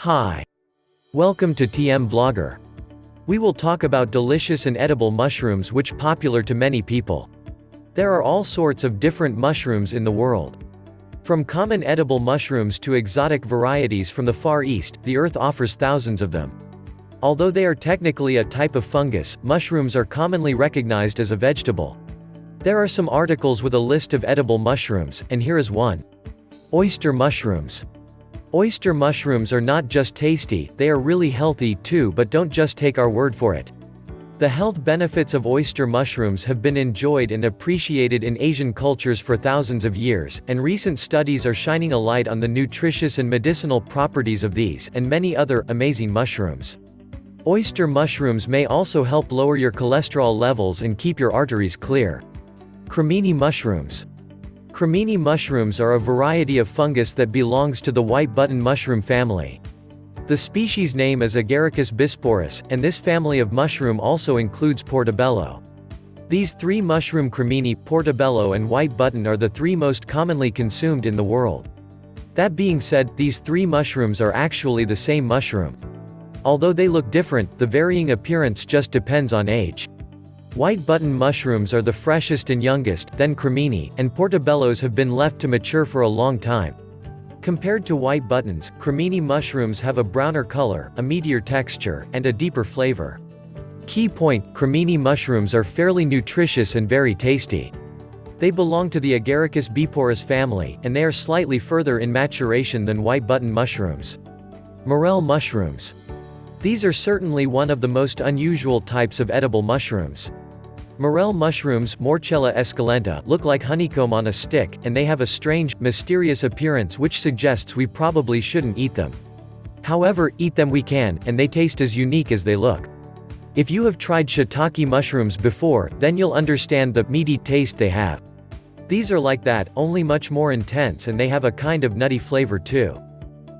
Hi. Welcome to TM Vlogger. We will talk about delicious and edible mushrooms which popular to many people. There are all sorts of different mushrooms in the world. From common edible mushrooms to exotic varieties from the Far East, the earth offers thousands of them. Although they are technically a type of fungus, mushrooms are commonly recognized as a vegetable. There are some articles with a list of edible mushrooms, and here is one. Oyster mushrooms. Oyster mushrooms are not just tasty, they are really healthy too, but don't just take our word for it. The health benefits of oyster mushrooms have been enjoyed and appreciated in Asian cultures for thousands of years, and recent studies are shining a light on the nutritious and medicinal properties of these and many other amazing mushrooms. Oyster mushrooms may also help lower your cholesterol levels and keep your arteries clear. Cremini mushrooms. Cremini mushrooms are a variety of fungus that belongs to the white button mushroom family. The species name is Agaricus bisporus, and this family of mushroom also includes portobello. These three mushroom cremini, portobello and white button are the three most commonly consumed in the world. That being said, these three mushrooms are actually the same mushroom. Although they look different, the varying appearance just depends on age. White button mushrooms are the freshest and youngest, then cremini, and portobellos have been left to mature for a long time. Compared to white buttons, cremini mushrooms have a browner color, a meatier texture, and a deeper flavor. Key point: cremini mushrooms are fairly nutritious and very tasty. They belong to the Agaricus bisporus family, and they are slightly further in maturation than white button mushrooms. Morel mushrooms. These are certainly one of the most unusual types of edible mushrooms. Morel mushrooms, Morchella esculenta, look like honeycomb on a stick, and they have a strange, mysterious appearance which suggests we probably shouldn't eat them. However, eat them we can, and they taste as unique as they look. If you have tried shiitake mushrooms before, then you'll understand the meaty taste they have. These are like that, only much more intense, and they have a kind of nutty flavor too.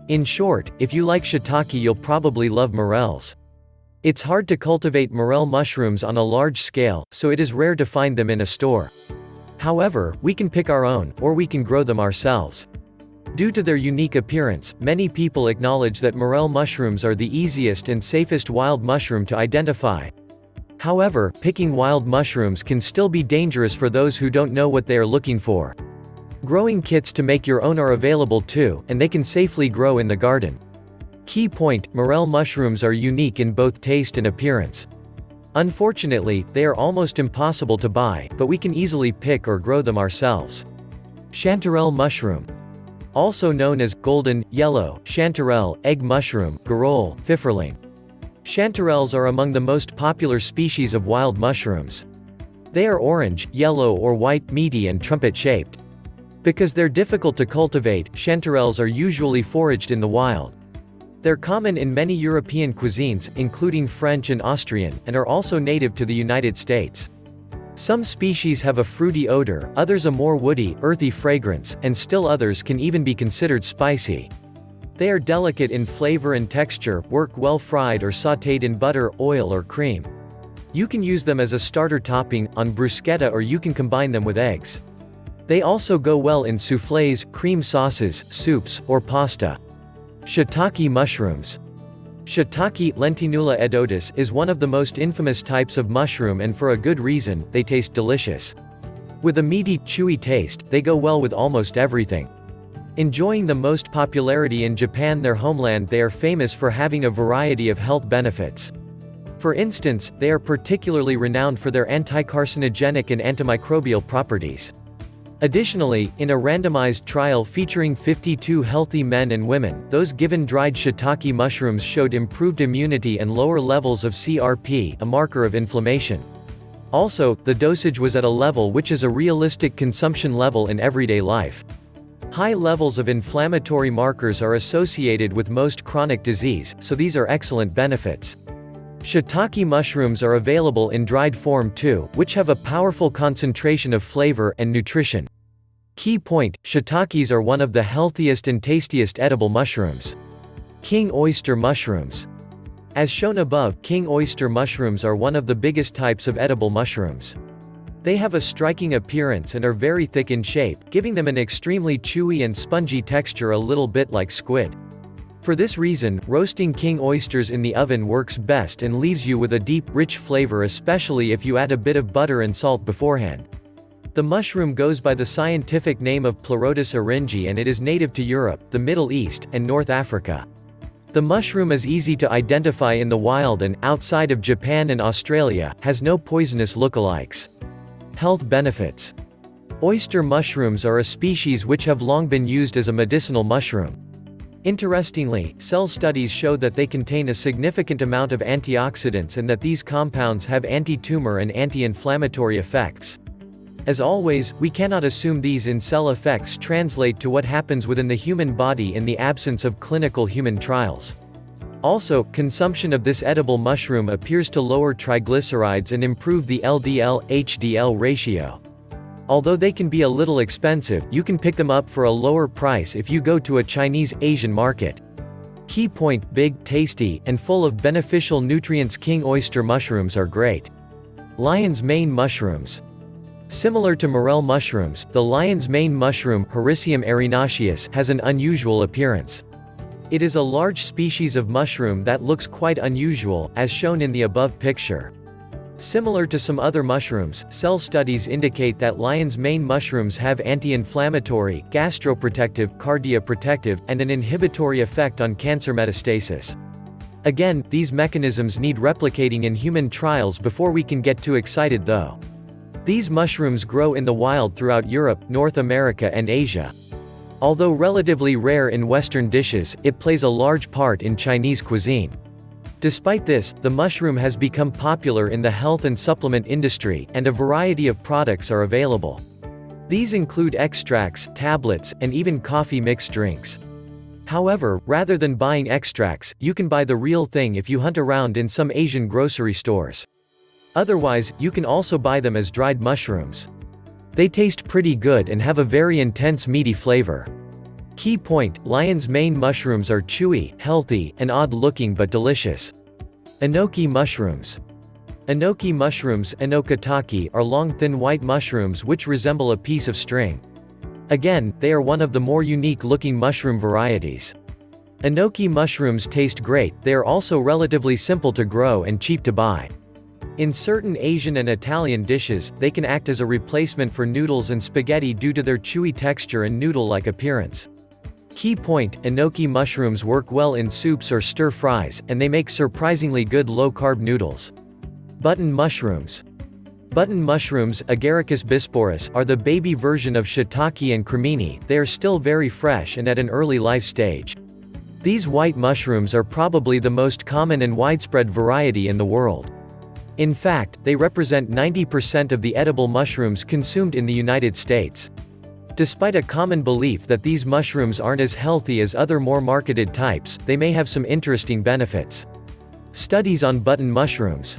In short, if you like shiitake you'll probably love morels. It's hard to cultivate morel mushrooms on a large scale, so it is rare to find them in a store. However, we can pick our own, or we can grow them ourselves. Due to their unique appearance, many people acknowledge that morel mushrooms are the easiest and safest wild mushroom to identify. However, picking wild mushrooms can still be dangerous for those who don't know what they are looking for. Growing kits to make your own are available too, and they can safely grow in the garden. Key point: morel mushrooms are unique in both taste and appearance. Unfortunately, they are almost impossible to buy, but we can easily pick or grow them ourselves. Chanterelle mushroom. Also known as golden, yellow, chanterelle, egg mushroom, garole, pfifferling. Chanterelles are among the most popular species of wild mushrooms. They are orange, yellow or white, meaty and trumpet-shaped. Because they're difficult to cultivate, chanterelles are usually foraged in the wild. They're common in many European cuisines, including French and Austrian, and are also native to the United States. Some species have a fruity odor, others a more woody, earthy fragrance, and still others can even be considered spicy. They are delicate in flavor and texture, work well fried or sautéed in butter, oil or cream. You can use them as a starter topping, on bruschetta, or you can combine them with eggs. They also go well in soufflés, cream sauces, soups, or pasta. Shiitake mushrooms. Shiitake, Lentinula edotis, is one of the most infamous types of mushroom, and for a good reason: they taste delicious. With a meaty, chewy taste, they go well with almost everything. Enjoying the most popularity in Japan, their homeland, they are famous for having a variety of health benefits. For instance, they are particularly renowned for their anti-carcinogenic and antimicrobial properties. Additionally, in a randomized trial featuring 52 healthy men and women, those given dried shiitake mushrooms showed improved immunity and lower levels of CRP, a marker of inflammation. Also, the dosage was at a level which is a realistic consumption level in everyday life. High levels of inflammatory markers are associated with most chronic disease, so these are excellent benefits. Shiitake mushrooms are available in dried form too, which have a powerful concentration of flavor and nutrition. Key point: shiitakes are one of the healthiest and tastiest edible mushrooms. King oyster mushrooms. As shown above, king oyster mushrooms are one of the biggest types of edible mushrooms. They have a striking appearance and are very thick in shape, giving them an extremely chewy and spongy texture, a little bit like squid. For this reason, roasting king oysters in the oven works best and leaves you with a deep, rich flavor, especially if you add a bit of butter and salt beforehand. The mushroom goes by the scientific name of Pleurotus aringi, and it is native to Europe, the Middle East, and North Africa. The mushroom is easy to identify in the wild and, outside of Japan and Australia, has no poisonous lookalikes. Health benefits. Oyster mushrooms are a species which have long been used as a medicinal mushroom. Interestingly, cell studies show that they contain a significant amount of antioxidants and that these compounds have anti-tumor and anti-inflammatory effects. As always, we cannot assume these in-cell effects translate to what happens within the human body in the absence of clinical human trials. Also, consumption of this edible mushroom appears to lower triglycerides and improve the LDL-HDL ratio. Although they can be a little expensive, you can pick them up for a lower price if you go to a Chinese Asian market. Key point: big, tasty, and full of beneficial nutrients. King oyster mushrooms are great. Lion's mane mushrooms. Similar to morel mushrooms, the lion's mane mushroom, Hericium erinaceus, has an unusual appearance. It is a large species of mushroom that looks quite unusual, as shown in the above picture. Similar to some other mushrooms, cell studies indicate that lion's mane mushrooms have anti-inflammatory, gastroprotective, cardioprotective, and an inhibitory effect on cancer metastasis. Again, these mechanisms need replicating in human trials before we can get too excited though. These mushrooms grow in the wild throughout Europe, North America and Asia. Although relatively rare in Western dishes, it plays a large part in Chinese cuisine. Despite this, the mushroom has become popular in the health and supplement industry, and a variety of products are available. These include extracts, tablets, and even coffee mix drinks. However, rather than buying extracts, you can buy the real thing if you hunt around in some Asian grocery stores. Otherwise, you can also buy them as dried mushrooms. They taste pretty good and have a very intense meaty flavor. Key point: lion's mane mushrooms are chewy, healthy, and odd-looking but delicious. Enoki mushrooms. Enoki mushrooms, Enokatake, are long thin white mushrooms which resemble a piece of string. Again, they are one of the more unique-looking mushroom varieties. Enoki mushrooms taste great. They are also relatively simple to grow and cheap to buy. In certain Asian and Italian dishes, they can act as a replacement for noodles and spaghetti due to their chewy texture and noodle-like appearance. Key point: enoki mushrooms work well in soups or stir-fries, and they make surprisingly good low-carb noodles. Button mushrooms. Button mushrooms, Agaricus bisporus, are the baby version of shiitake and cremini. They are still very fresh and at an early life stage. These white mushrooms are probably the most common and widespread variety in the world. In fact, they represent 90% of the edible mushrooms consumed in the United States. Despite a common belief that these mushrooms aren't as healthy as other more marketed types, they may have some interesting benefits. Studies on button mushrooms.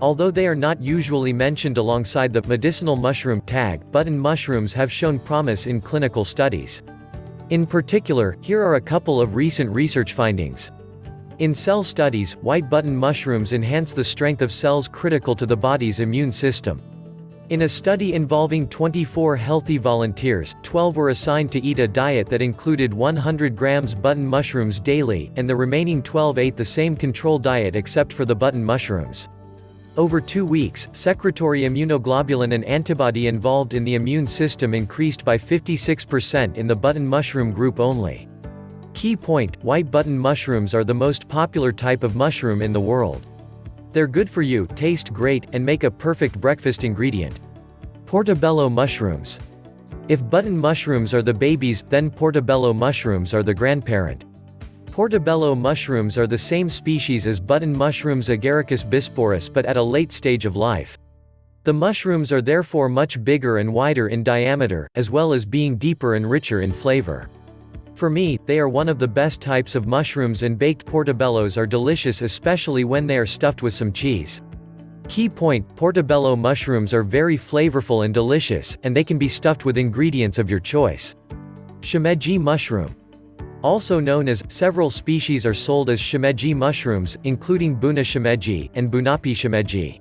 Although they are not usually mentioned alongside the medicinal mushroom tag, button mushrooms have shown promise in clinical studies. In particular, here are a couple of recent research findings. In cell studies, white button mushrooms enhance the strength of cells critical to the body's immune system. In a study involving 24 healthy volunteers, 12 were assigned to eat a diet that included 100 grams button mushrooms daily, and the remaining 12 ate the same control diet except for the button mushrooms. Over 2 weeks, secretory immunoglobulin, an antibody involved in the immune system, increased by 56% in the button mushroom group only. Key point: white button mushrooms are the most popular type of mushroom in the world. They're good for you, taste great, and make a perfect breakfast ingredient. Portobello mushrooms. If button mushrooms are the babies, then portobello mushrooms are the grandparent. Portobello mushrooms are the same species as button mushrooms, Agaricus bisporus, but at a late stage of life. The mushrooms are therefore much bigger and wider in diameter, as well as being deeper and richer in flavor. For me, they are one of the best types of mushrooms, and baked portobellos are delicious, especially when they are stuffed with some cheese. Key point: portobello mushrooms are very flavorful and delicious, and they can be stuffed with ingredients of your choice. Shimeji mushroom. Also known as, several species are sold as shimeji mushrooms, including Buna shimeji, and Bunapi shimeji.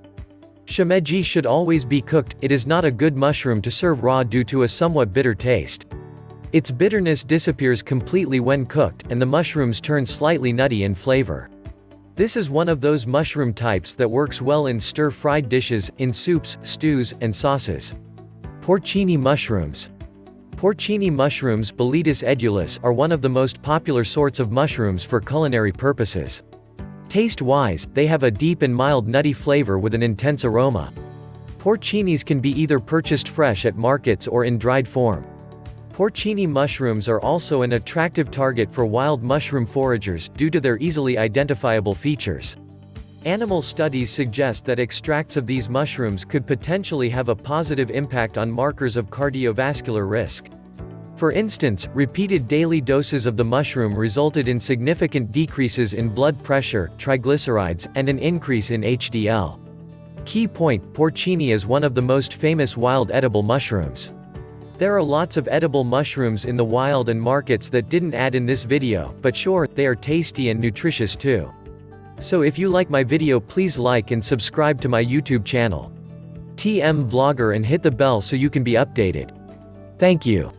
Shimeji should always be cooked. It is not a good mushroom to serve raw due to a somewhat bitter taste. Its bitterness disappears completely when cooked, and the mushrooms turn slightly nutty in flavor. This is one of those mushroom types that works well in stir-fried dishes, in soups, stews, and sauces. Porcini mushrooms. Porcini mushrooms, Boletus edulis, are one of the most popular sorts of mushrooms for culinary purposes. Taste-wise, they have a deep and mild nutty flavor with an intense aroma. Porcinis can be either purchased fresh at markets or in dried form. Porcini mushrooms are also an attractive target for wild mushroom foragers, due to their easily identifiable features. Animal studies suggest that extracts of these mushrooms could potentially have a positive impact on markers of cardiovascular risk. For instance, repeated daily doses of the mushroom resulted in significant decreases in blood pressure, triglycerides, and an increase in HDL. Key point: porcini is one of the most famous wild edible mushrooms. There are lots of edible mushrooms in the wild and markets that didn't add in this video, but sure, they are tasty and nutritious too. So if you like my video, please like and subscribe to my YouTube channel, TM Vlogger, and hit the bell so you can be updated. Thank you.